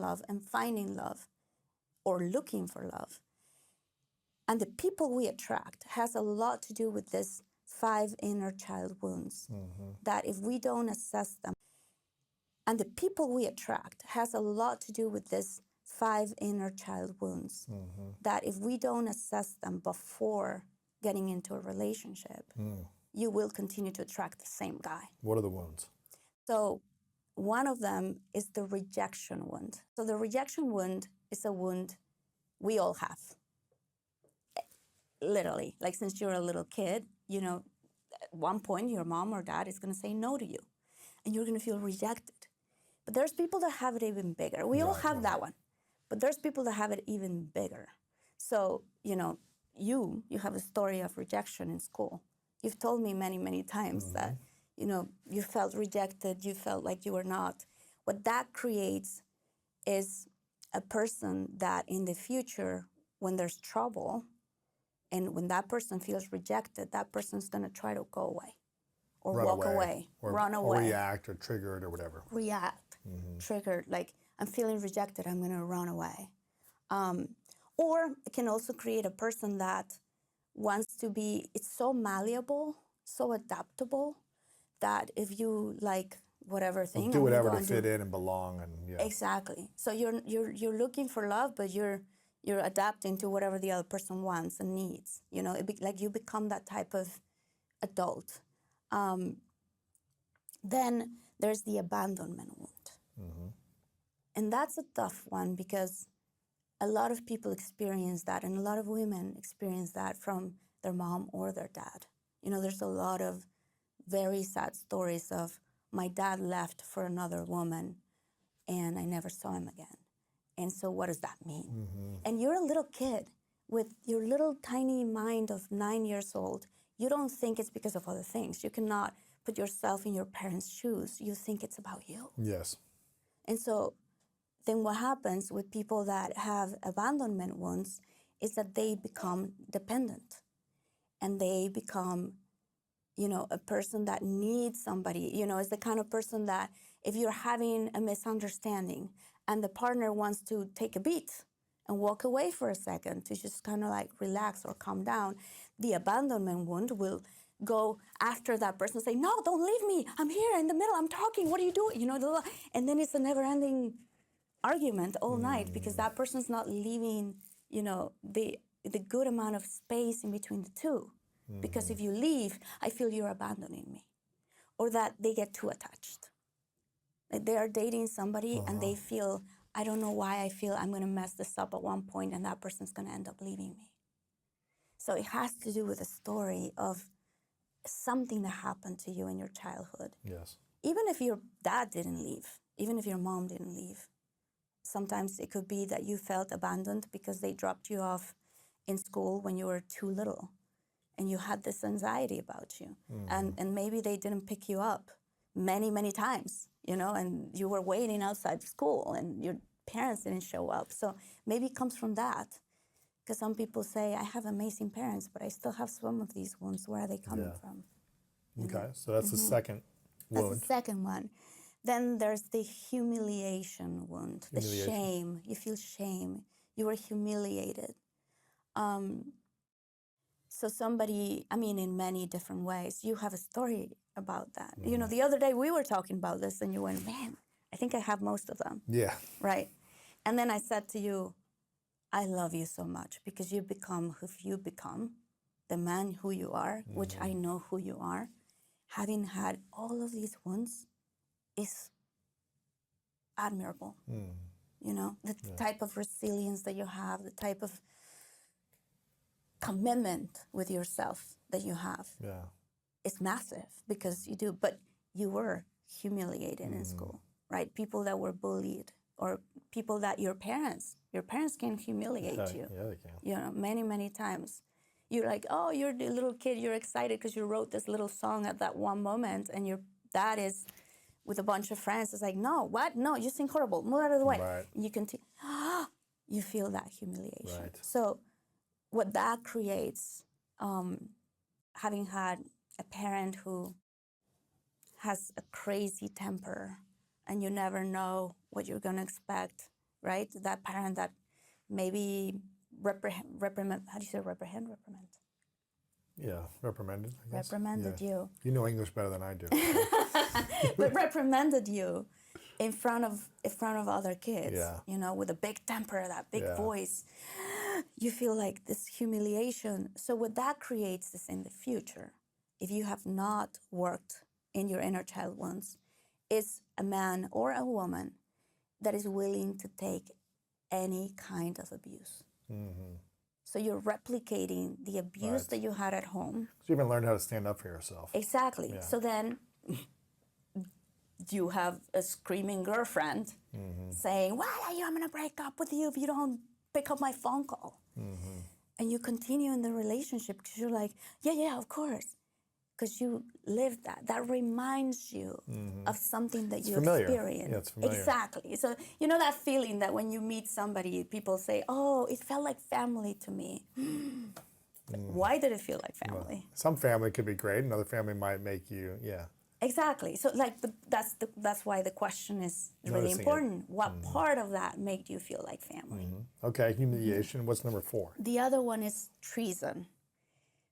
love and finding love or looking for love. And the people we attract has a lot to do with this 5 inner child wounds, that if we don't assess them, and the people we attract has a lot to do with this 5 inner child wounds, that if we don't assess them before getting into a relationship, you will continue to attract the same guy. What are the wounds? So one of them is the rejection wound. So the rejection wound is a wound we all have. Literally, like since you're a little kid, you know, at one point your mom or dad is going to say no to you and you're going to feel rejected. But there's people that have it even bigger. We all have that one, but there's people that have it even bigger. So, you know, you have a story of rejection in school. You've told me many, many times that, you know, you felt rejected, you felt like you were not. What that creates is a person that in the future, when there's trouble, and when that person feels rejected, that person's going to try to go away or walk away, run away. Or react or trigger it or whatever. React, triggered, like I'm feeling rejected, I'm going to run away. Or it can also create a person that wants to be, it's so malleable, so adaptable, that if you like whatever thing, do whatever to fit in and belong, and yeah. Exactly. So you're looking for love, but you're adapting to whatever the other person wants and needs. You know, like you become that type of adult. Then there's the abandonment wound. And that's a tough one because a lot of people experience that, and a lot of women experience that from their mom or their dad. You know, there's a lot of very sad stories of my dad left for another woman and I never saw him again. And so what does that mean? And you're a little kid with your little tiny mind of 9 years old. You don't think it's because of other things. You cannot put yourself in your parents' shoes. You think it's about you. Yes. And so then what happens with people that have abandonment wounds is that they become dependent and they become, you know, a person that needs somebody. You know, it's the kind of person that if you're having a misunderstanding and the partner wants to take a beat and walk away for a second to just kind of like relax or calm down, the abandonment wound will go after that person, say, no, don't leave me. I'm here in the middle. I'm talking. What are you doing? You know, and then it's a never-ending argument all night because that person's not leaving, you know, the good amount of space in between the two. Because if you leave, I feel you're abandoning me. Or that they get too attached. Like they are dating somebody and they feel, I don't know why I feel I'm going to mess this up at one point and that person's going to end up leaving me. So it has to do with a story of something that happened to you in your childhood. Yes. Even if your dad didn't leave, even if your mom didn't leave, sometimes it could be that you felt abandoned because they dropped you off in school when you were too little. And you had this anxiety about you. And maybe they didn't pick you up many, many times, you know, and you were waiting outside school and your parents didn't show up. So maybe it comes from that. Because some people say, I have amazing parents, but I still have some of these wounds. Where are they coming from? Okay, so that's the second wound. That's the second one. Then there's the humiliation wound, the shame. You feel shame. You were humiliated. So somebody, I mean, in many different ways, you have a story about that. You know, the other day we were talking about this and you went, man, I think I have most of them. Yeah. Right. And then I said to you, I love you so much because you become who you become, the man who you are, which I know who you are. Having had all of these wounds is admirable. You know, the type of resilience that you have, the type of commitment with yourself that you have. Yeah. It's massive because you do, but you were humiliated in school, right? People that were bullied or people that your parents can humiliate you. Yeah, they can. You know, many, many times. You're like, oh, you're the little kid, you're excited because you wrote this little song at that one moment and your dad is with a bunch of friends. It's like, no, what? No, you sing horrible. Move out of the way. Right. And you continue. You feel that humiliation. Right. So what that creates, having had a parent who has a crazy temper and you never know what you're going to expect right? That parent that maybe reprimand, how do you say reprimand? Yeah, reprimanded, I guess. Reprimanded Yeah. you. You know English better than I do. But reprimanded you in front of other kids, Yeah. you know, with a big temper, that big Yeah. voice. You feel like this humiliation. So what that creates is in the future, if you have not worked in your inner child wounds, is a man or a woman that is willing to take any kind of abuse. So you're replicating the abuse Right. that you had at home. So you even learned how to stand up for yourself. Exactly. Yeah. So then you have a screaming girlfriend saying, "Why are you? I'm gonna break up with you if you don't pick up my phone call." And you continue in the relationship because you're like, yeah, of course. Because you lived that. That reminds you of something that you familiar. experienced. Yeah, it's familiar. Exactly. So you know that feeling that when you meet somebody, people say, "Oh, it felt like family to me." Why did it feel like family? Some family could be great, another family might make you, yeah. Exactly. So like that's why the question is really Noticing it. important. What part of that made you feel like family? Okay, humiliation. What's number 4? The other one is treason.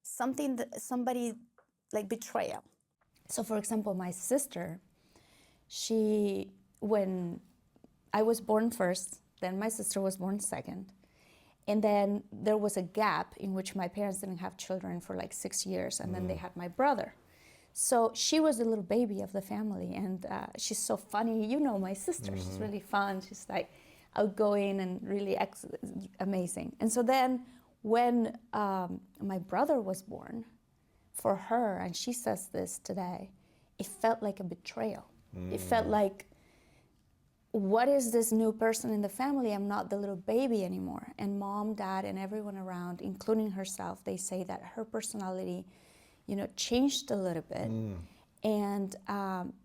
Something that somebody like betrayal. So for example, my sister, when I was born first, then my sister was born second. And then there was a gap in which my parents didn't have children for like 6 years, and then they had my brother. So she was the little baby of the family, and she's so funny. You know my sister, she's really fun. She's like outgoing and really amazing. And so then when my brother was born, for her, and she says this today, it felt like a betrayal. It felt like, what is this new person in the family? I'm not the little baby anymore. And mom, dad, and everyone around, including herself, they say that her personality, you know, changed a little bit. And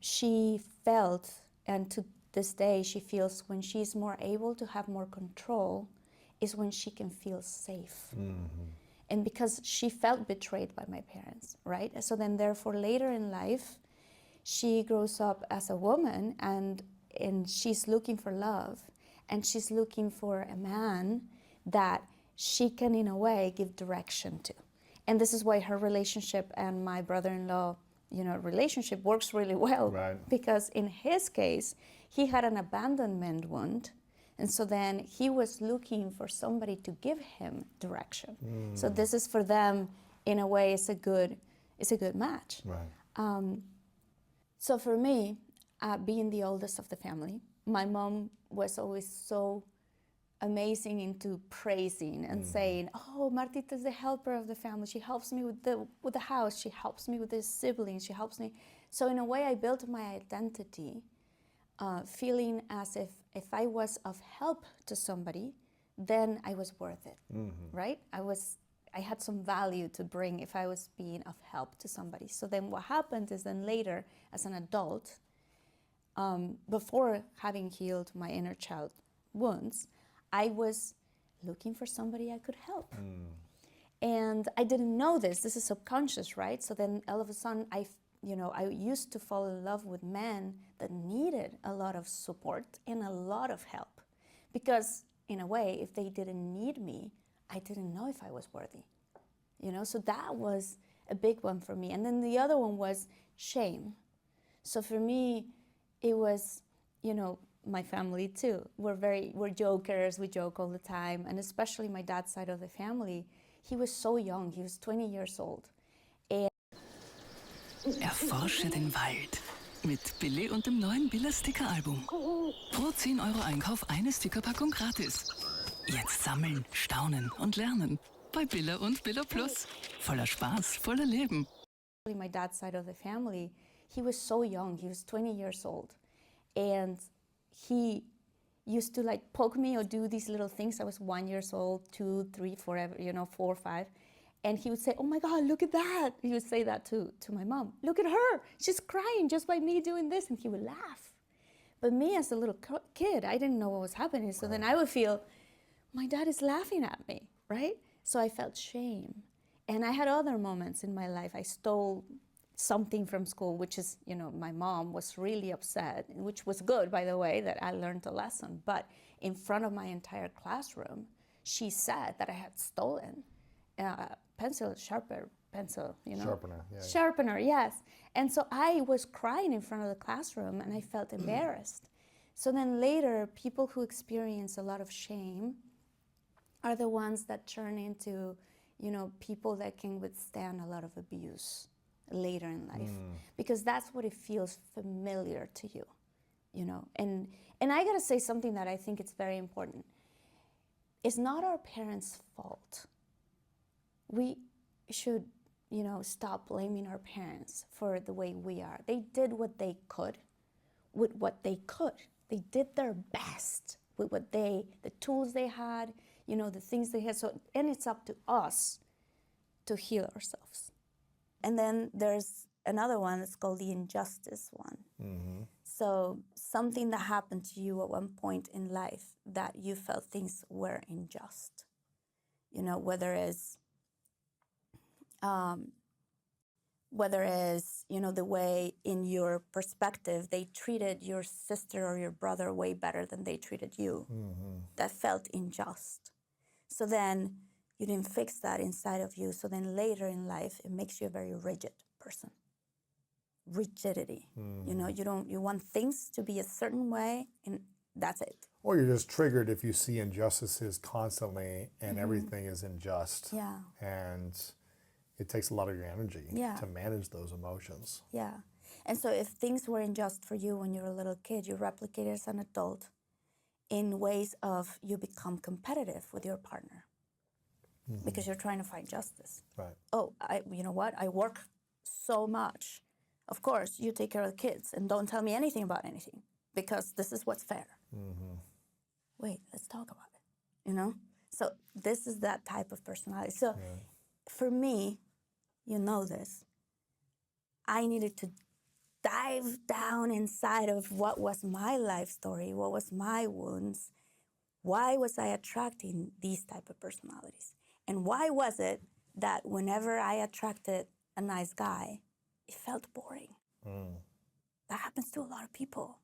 she felt, and to this day, she feels when she's more able to have more control is when she can feel safe. And because she felt betrayed by my parents, right? So then therefore later in life, she grows up as a woman and she's looking for love, and she's looking for a man that she can in a way give direction to. And this is why her relationship and my brother-in-law, you know, relationship works really well. Right. Because in his case, he had an abandonment wound. And so then he was looking for somebody to give him direction. So this is for them, in a way, it's a good match. Right. So for me, being the oldest of the family, my mom was always so amazing into praising and saying, "Oh, Martita's the helper of the family. She helps me with the house. She helps me with the siblings. She helps me." So in a way, I built my identity, feeling as if I was of help to somebody, then I was worth it, right? I had some value to bring if I was being of help to somebody. So then what happened is then later, as an adult, before having healed my inner child wounds, I was looking for somebody I could help. And I didn't know this. This is subconscious, right? So then all of a sudden, I used to fall in love with men that needed a lot of support and a lot of help. Because in a way, if they didn't need me, I didn't know if I was worthy. You know, so that was a big one for me. And then the other one was shame. So for me, it was, you know, my family too. We're jokers, we joke all the time. And especially my dad's side of the family, he was so young, he was 20 years old. Erforsche den Wald mit Bille und dem neuen Bille Sticker-Album. Pro 10 € Einkauf eine Stickerpackung gratis. Jetzt sammeln, staunen und lernen. Bei Bille und Bille Plus. Voller Spaß, voller Leben. My dad's side of the family, he was so young, he was 20 years old. And he used to like poke me or do these little things. I was 1 year old, 2, 3, 4, 4, 5. And he would say, "Oh my God, look at that." He would say that to my mom. "Look at her, she's crying just by me doing this." And he would laugh. But me as a little kid, I didn't know what was happening. So then I would feel, my dad is laughing at me, right? So I felt shame. And I had other moments in my life. I stole something from school, which is, you know, my mom was really upset, which was good, by the way, that I learned a lesson. But in front of my entire classroom, she said that I had stolen a pencil sharpener, Sharpener, yeah. Sharpener, yes. And so I was crying in front of the classroom and I felt embarrassed. So then later, people who experience a lot of shame are the ones that turn into, people that can withstand a lot of abuse later in life, because that's what it feels familiar to you, And I gotta say something that I think it's very important. It's not our parents' fault. We should, stop blaming our parents for the way we are. They did what they could with what they could. They did their best with the tools they had, the things they had. So, and it's up to us to heal ourselves. And then there's another one that's called the injustice one. So something that happened to you at one point in life that you felt things were unjust. Whether it's the way in your perspective they treated your sister or your brother way better than they treated you. That felt unjust. So then you didn't fix that inside of you. So then later in life, it makes you a very rigid person. Rigidity. You want things to be a certain way, and that's it. Or you're just triggered if you see injustices constantly and everything is unjust. Yeah. And it takes a lot of your energy to manage those emotions. Yeah. And so if things were unjust for you when you were a little kid, you replicate it as an adult in ways of you become competitive with your partner because you're trying to find justice. Right. Oh, you know what? I work so much. Of course, you take care of the kids and don't tell me anything about anything because this is what's fair. Wait, let's talk about it, So this is that type of personality. So for me, this, I needed to dive down inside of what was my life story, what was my wounds, why was I attracting these type of personalities? And why was it that whenever I attracted a nice guy, it felt boring? That happens to a lot of people.